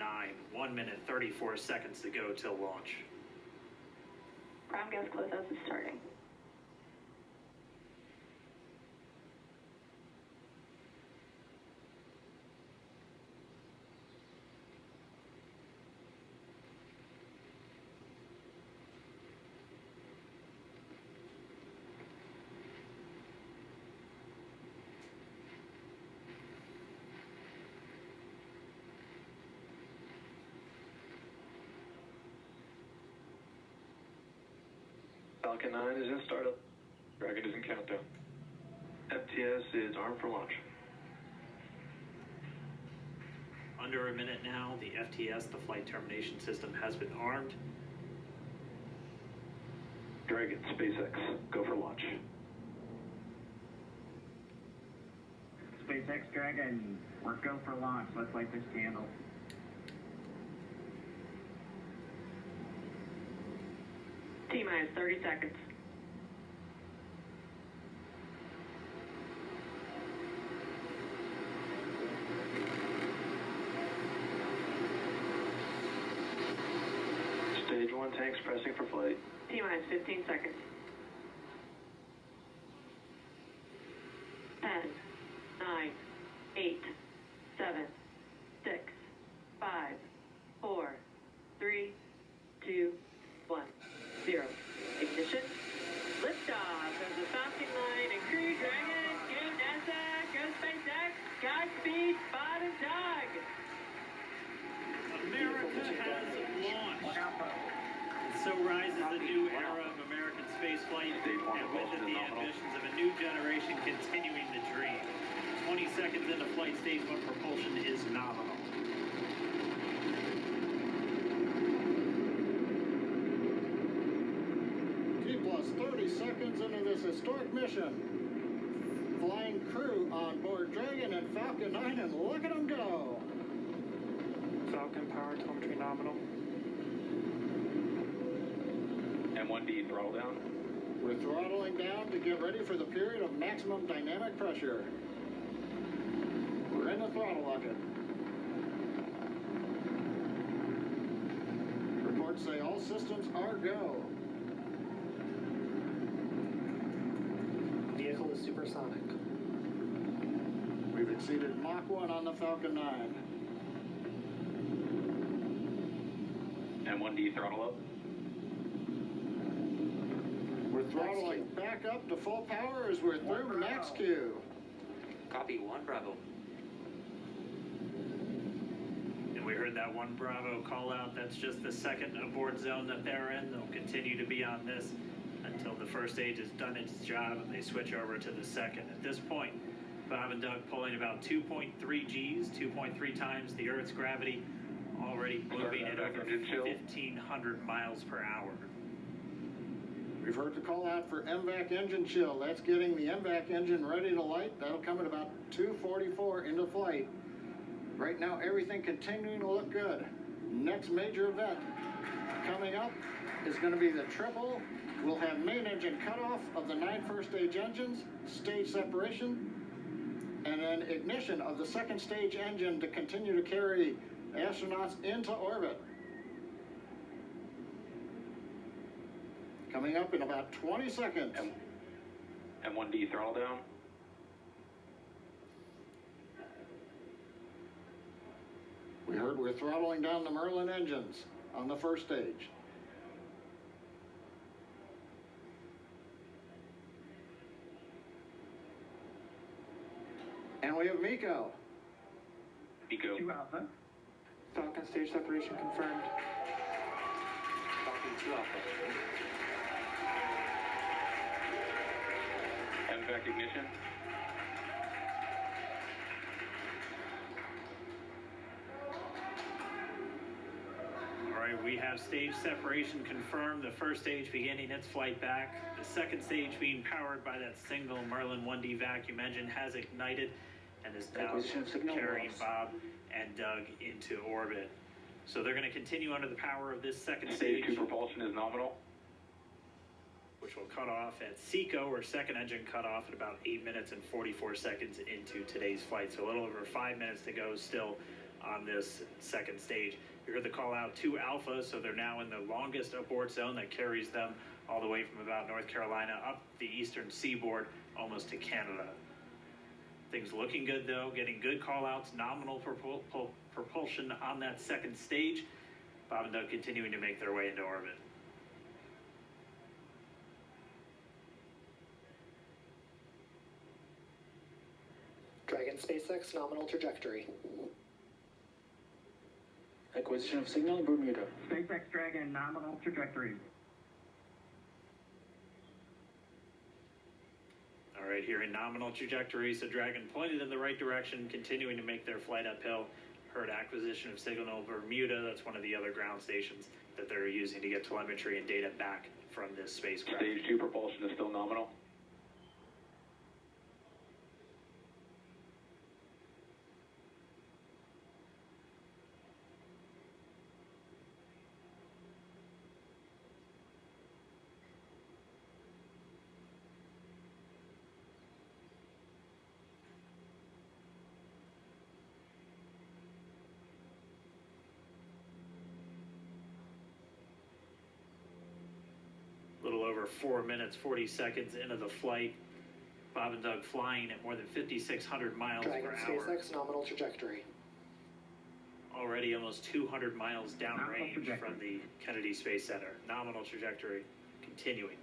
9, 1 minute 34 seconds to go till launch. Ground gas closeouts is starting. Falcon 9 is in startup. Dragon is in countdown. FTS is armed for launch. Under a minute now, the FTS, the flight termination system, has been armed. Dragon, SpaceX, go for launch. SpaceX Dragon, we're go for launch. Let's light this candle. T-minus 30 seconds. Stage 1 tanks pressing for flight. T-minus 15 seconds. 10, 9, 8, 7, 6, 5, 4, 3, 2, 1, 0. Ignition. Liftoff of the Falcon 9 and Crew Dragon. Go NASA, go SpaceX, Godspeed, Bob and Doug. America has launched. And so rises the new era of American spaceflight, and with it the ambitions of a new generation continuing the dream. 20 seconds into flight stage 1 propulsion is nominal. Plus 30 seconds into this historic mission. Flying crew on board Dragon and Falcon 9, and look at them go. Falcon power telemetry nominal. M1D throttle down. We're throttling down to get ready for the period of maximum dynamic pressure. We're in the throttle locket. Reports say all systems are go. Vehicle is supersonic. We've exceeded Mach 1 on the Falcon 9. M1D throttle up. We're throttling back up to full power as we're through max Q. Copy 1 Bravo. And we heard that 1 Bravo call out. That's just the second abort zone that they're in. They'll continue to be on this until the first stage has done its job and they switch over to the second. At this point, Bob and Doug pulling about 2.3 Gs, 2.3 times the Earth's gravity, already moving at over 1,500 miles per hour. We've heard the call out for MVAC engine chill. That's getting the MVAC engine ready to light. That'll come at about 2:44 into flight. Right now, everything continuing to look good. Next major event coming up is going to be the triple. We'll have main engine cutoff of the 9 first stage engines, stage separation, and then ignition of the second stage engine to continue to carry astronauts into orbit. Coming up in about 20 seconds. M1D throttle down. We heard we're throttling down the Merlin engines on the first stage. And we have MECO. MECO. 2 Alpha. Falcon stage separation confirmed. Falcon 2 Alpha. MVAC ignition. All right, we have stage separation confirmed. The first stage beginning its flight back. The second stage being powered by that single Merlin 1D vacuum engine has ignited and is now carrying Bob and Doug into orbit. So they're going to continue under the power of this second Stage stage, 2 propulsion is nominal. which will cut off at SECO, or second engine cutoff, at about 8 minutes and 44 seconds into today's flight. So a little over 5 minutes to go still on this second stage. You heard the call out to Alpha, so they're now in the longest abort zone that carries them all the way from about North Carolina up the eastern seaboard, almost to Canada. Things looking good though, getting good call outs, nominal propulsion on that second stage. Bob and Doug continuing to make their way into orbit. Dragon SpaceX nominal trajectory. Acquisition of signal Bermuda. SpaceX Dragon, nominal trajectory. All right, here in nominal trajectory, so Dragon pointed in the right direction, continuing to make their flight uphill. Heard acquisition of signal Bermuda, that's one of the other ground stations that they're using to get telemetry and data back from this spacecraft. Stage 2 propulsion is still nominal. A little over 4 minutes, 40 seconds into the flight. Bob and Doug flying at more than 5,600 miles Dragon per hour. SpaceX nominal trajectory. Already almost 200 miles Nominal downrange trajectory. from the Kennedy Space Center. Nominal trajectory continuing.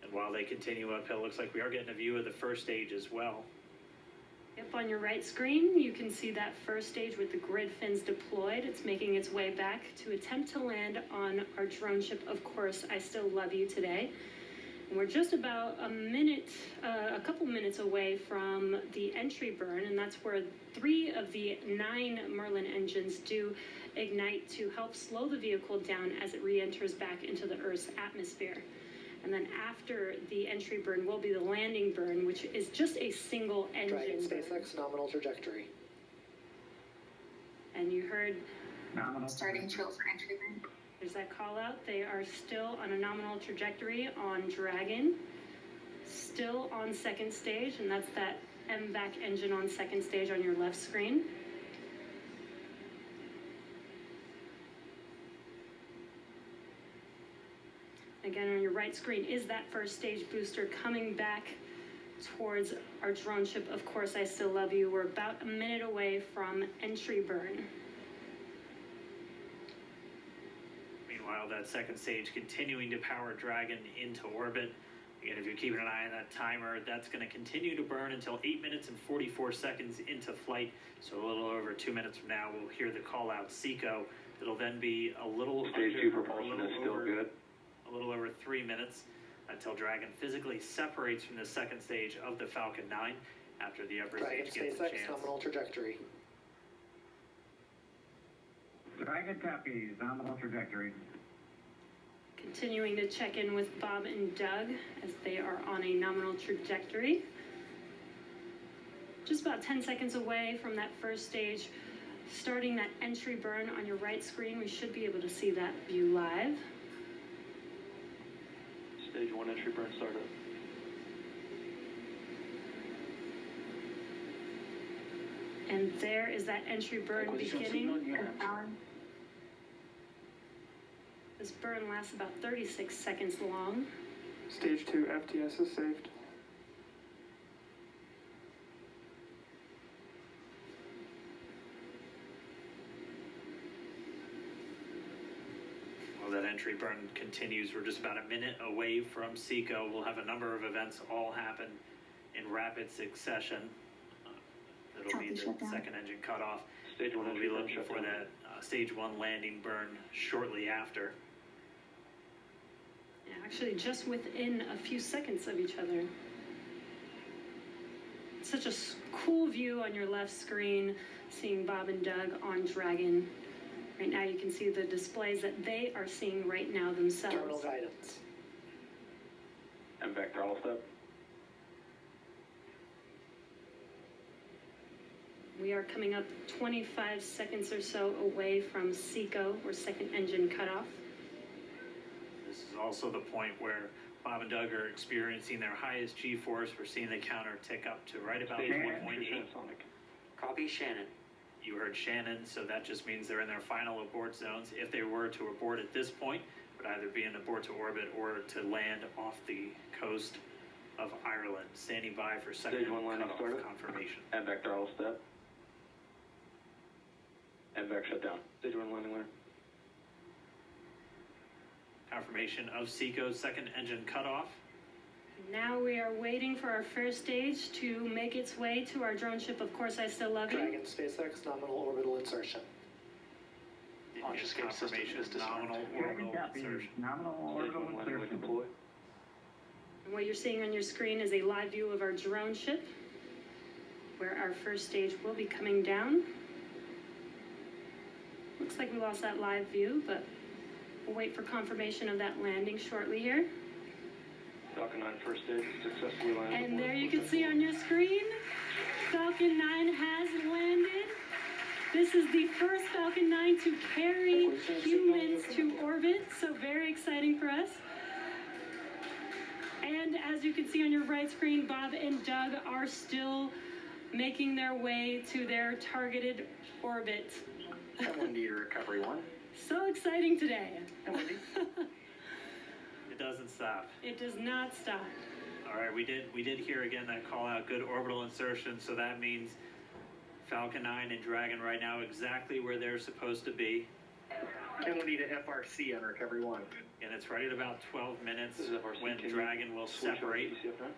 And while they continue uphill, looks like we are getting a view of the first stage as well. Yep, on your right screen, you can see that first stage with the grid fins deployed. It's making its way back to attempt to land on our drone ship, Of Course I Still Love You today. And we're just about a couple minutes away from the entry burn, and that's where 3 of the 9 Merlin engines do ignite to help slow the vehicle down as it re-enters back into the Earth's atmosphere. And then after the entry burn will be the landing burn, which is just a single engine Dragon burn. SpaceX nominal trajectory. And you heard Nominal Starting trajectory. chill for entry burn. there's that call out. They are still on a nominal trajectory on Dragon, still on second stage, and that's that MVAC engine on second stage on your left screen. Again, on your right screen is that first stage booster coming back towards our drone ship, Of Course I Still Love You. We're about a minute away from entry burn. Meanwhile, that second stage continuing to power Dragon into orbit. Again, if you're keeping an eye on that timer, that's going to continue to burn until 8 minutes and 44 seconds into flight. So a little over 2 minutes from now, we'll hear the call out SECO. It'll then be a little Stage 2 propulsion is still good. A little over 3 minutes until Dragon physically separates from the second stage of the Falcon 9 after the upper Dragon stage gets a SpaceX chance. nominal trajectory. Dragon copies, nominal trajectory. Continuing to check in with Bob and Doug as they are on a nominal trajectory. Just about 10 seconds away from that first stage, starting that entry burn on your right screen. We should be able to see that view live. Stage 1 entry burn startup. And there is that entry burn Acquisition of beginning. signal unit. This burn lasts about 36 seconds long. Stage 2 FTS is saved. While that entry burn continues, we're just about a minute away from SECO. We'll have a number of events all happen in rapid succession. It'll be the second engine cutoff. Stage 1 We'll be entry burn looking shut for down. that stage 1 landing burn shortly after. Yeah, actually just within a few seconds of each other. Such a cool view on your left screen, seeing Bob and Doug on Dragon. Right now you can see the displays that they are seeing right now Terminal themselves. guidance. MVAC throttle step. We are coming up 25 seconds or so away from SECO, or second engine cutoff. This is also the point where Bob and Doug are experiencing their highest G-force. We're seeing the counter tick up to right about Stage 1.8. Sonic. Copy Shannon. You heard Shannon, so that just means they're in their final abort zones. If they were to abort at this point, it would either be an abort to orbit or to land off the coast of Ireland. Standing by for second Stage 1 landing cutoff started. confirmation. MVAC throttle step. MVAC shut down. Stage 1 landing winner. Confirmation of SECO's second engine cutoff. Now we are waiting for our first stage to make its way to our drone ship. Of course, I still love you. Dragon SpaceX nominal orbital insertion. Launch Get escape system confirmation is disarmed. nominal Dragon orbital copy. insertion. Nominal Stage orbital 1 landing with insertion. deploy. And what you're seeing on your screen is a live view of our drone ship, where our first stage will be coming down. Looks like we lost that live view, but we'll wait for confirmation of that landing shortly here. Falcon 9 first stage successfully landed. And there you can see on your screen, Falcon 9 has landed. This is the first Falcon 9 to carry humans to orbit, so very exciting for us. And as you can see on your right screen, Bob and Doug are still making their way to their targeted orbit. And Wendy to recovery 1. So exciting today. It doesn't stop. It does not stop. All right, we did hear again that call out, good orbital insertion, so that means Falcon 9 and Dragon right now exactly where they're supposed to be. And we need a FRC on recovery 1. And it's right at about 12 minutes This is FRC. when Can you Dragon will switch over to separate. DCF9?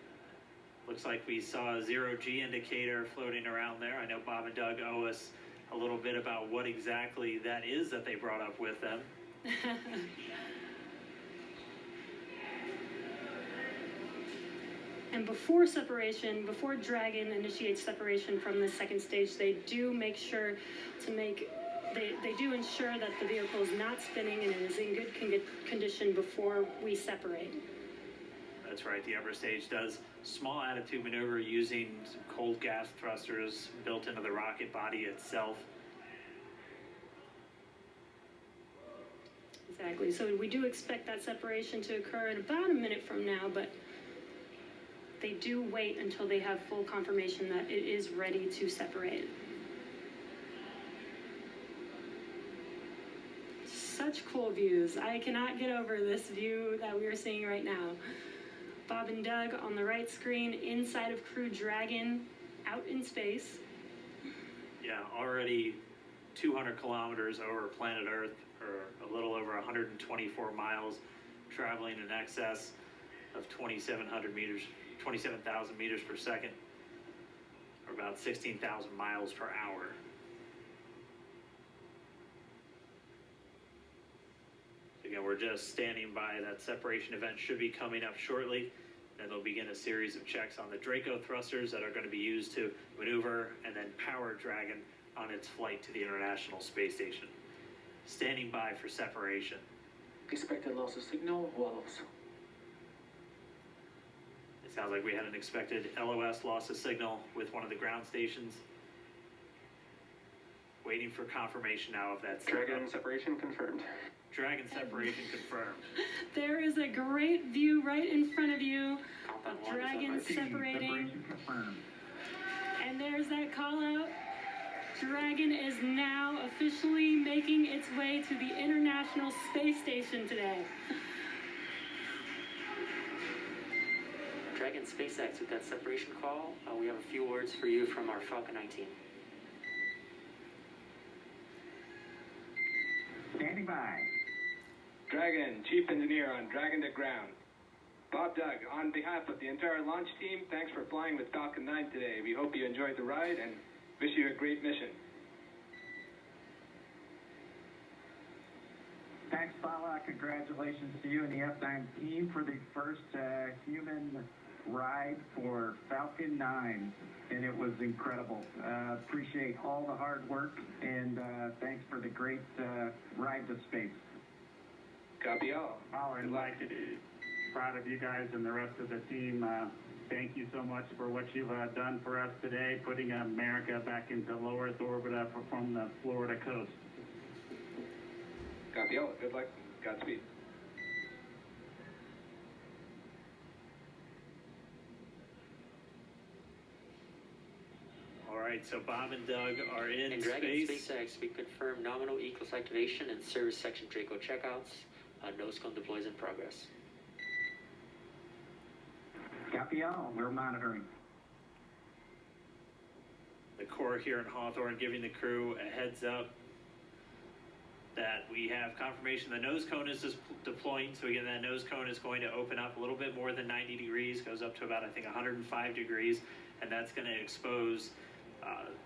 Looks like we saw a zero-G indicator floating around there. I know Bob and Doug owe us a little bit about what exactly that is that they brought up with them. And before separation, before Dragon initiates separation from the second stage, they do make sure to they do ensure that the vehicle is not spinning and it is in good condition before we separate. That's right, the upper stage does small attitude maneuver using some cold gas thrusters built into the rocket body itself. Exactly, so we do expect that separation to occur in about a minute from now, but they do wait until they have full confirmation that it is ready to separate. Such cool views. I cannot get over this view that we are seeing right now. Bob and Doug on the right screen, inside of Crew Dragon, out in space. Yeah, already 200 kilometers over planet Earth, or a little over 124 miles, traveling in excess of 2,700 meters, 27,000 meters per second, or about 16,000 miles per hour. Again, we're just standing by. That separation event should be coming up shortly. Then they'll begin a series of checks on the Draco thrusters that are going to be used to maneuver and then power Dragon on its flight to the International Space Station. Standing by for separation. Expected loss of signal, walls. It sounds like we had an expected LOS, loss of signal, with one of the ground stations. Waiting for confirmation now of that signal. Dragon separation confirmed. Dragon separation confirmed. There is a great view right in front of you Compound of 1 is Dragon up. separating. Separation confirmed. And there's that call out. Dragon is now officially making its way to the International Space Station today. Dragon SpaceX with that separation call. We have a few words for you from our Falcon 9 team. Standing by. Dragon, Chief Engineer on Dragon to Ground. Bob Doug, on behalf of the entire launch team, thanks for flying with Falcon 9 today. We hope you enjoyed the ride and wish you a great mission. Thanks, Paula. Congratulations to you and the F9 team for the first human ride for Falcon 9. And it was incredible. Appreciate all the hard work and thanks for the great ride to space. Copy all. I'd like to be proud of you guys and the rest of the team. thank you so much for what you've done for us today, putting America back into low Earth orbit from the Florida coast. Copy all. Good luck. Godspeed. All right, so Bob and Doug are in And Dragon space. SpaceX, we confirm nominal E-Class activation and service section Draco checkouts. Nose cone deploys in progress. Copy all. We're monitoring. The Corps here in Hawthorne giving the crew a heads up that we have confirmation the nose cone is deploying. So again, that nose cone is going to open up a little bit more than 90 degrees, goes up to about, I think, 105 degrees, and that's going to expose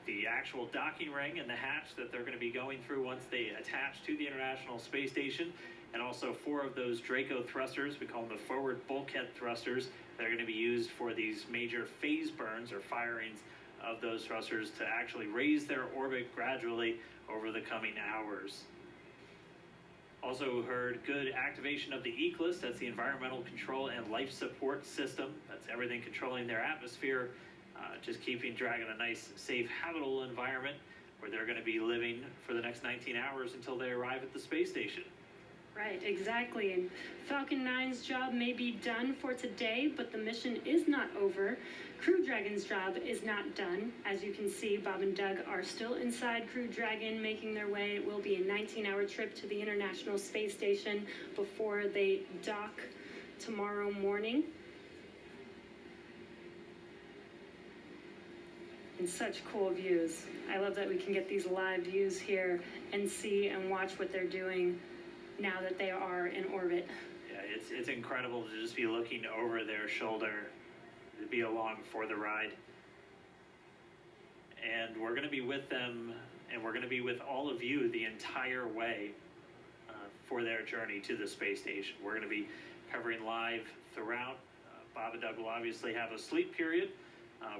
the actual docking ring and the hatch that they're going to be going through once they attach to the International Space Station, and also 4 of those Draco thrusters, we call them the forward bulkhead thrusters, that are going to be used for these major phase burns or firings of those thrusters to actually raise their orbit gradually over the coming hours. Also heard good activation of the E-Class, that's the Environmental Control and Life Support System. That's everything controlling their atmosphere, just keeping Dragon a nice, safe, habitable environment where they're going to be living for the next 19 hours until they arrive at the space station. Right, exactly. And Falcon 9's job may be done for today, but the mission is not over. Crew Dragon's job is not done. As you can see, Bob and Doug are still inside Crew Dragon, making their way. It will be a 19-hour trip to the International Space Station before they dock tomorrow morning. And such cool views. I love that we can get these live views here and see and watch what they're doing now that they are in orbit. Yeah, it's incredible to just be looking over their shoulder, to be along for the ride. And we're going to be with them, and we're going to be with all of you the entire way for their journey to the space station. We're going to be covering live throughout. Bob and Doug will obviously have a sleep period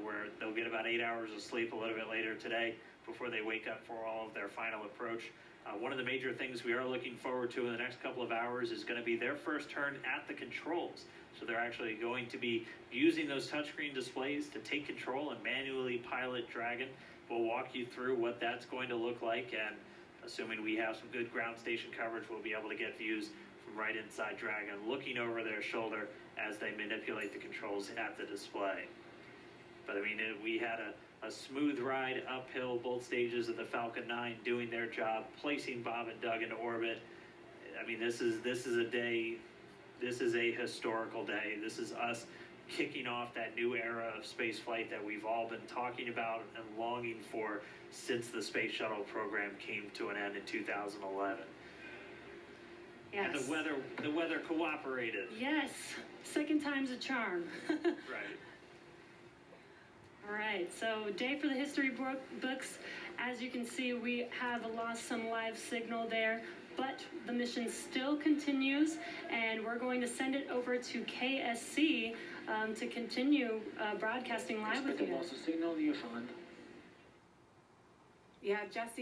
where they'll get about 8 hours of sleep a little bit later today before they wake up for all of their final approach. One of the major things we are looking forward to in the next couple of hours is going to be their first turn at the controls. So they're actually going to be using those touchscreen displays to take control and manually pilot Dragon. We'll walk you through what that's going to look like, and assuming we have some good ground station coverage, we'll be able to get views from right inside Dragon, looking over their shoulder as they manipulate the controls at the display. But I mean, we had a smooth ride uphill, both stages of the Falcon 9 doing their job, placing Bob and Doug into orbit. I mean, this is a day, this is a historical day. This is us kicking off that new era of space flight that we've all been talking about and longing for since the space shuttle program came to an end in 2011. Yes. And the weather cooperated. Yes, second time's a charm. Right. All right, so day for the history books. As you can see, we have lost some live signal there, but the mission still continues, and we're going to send it over to KSC to continue broadcasting live with you. Signal Newfoundland. Yeah, Jesse.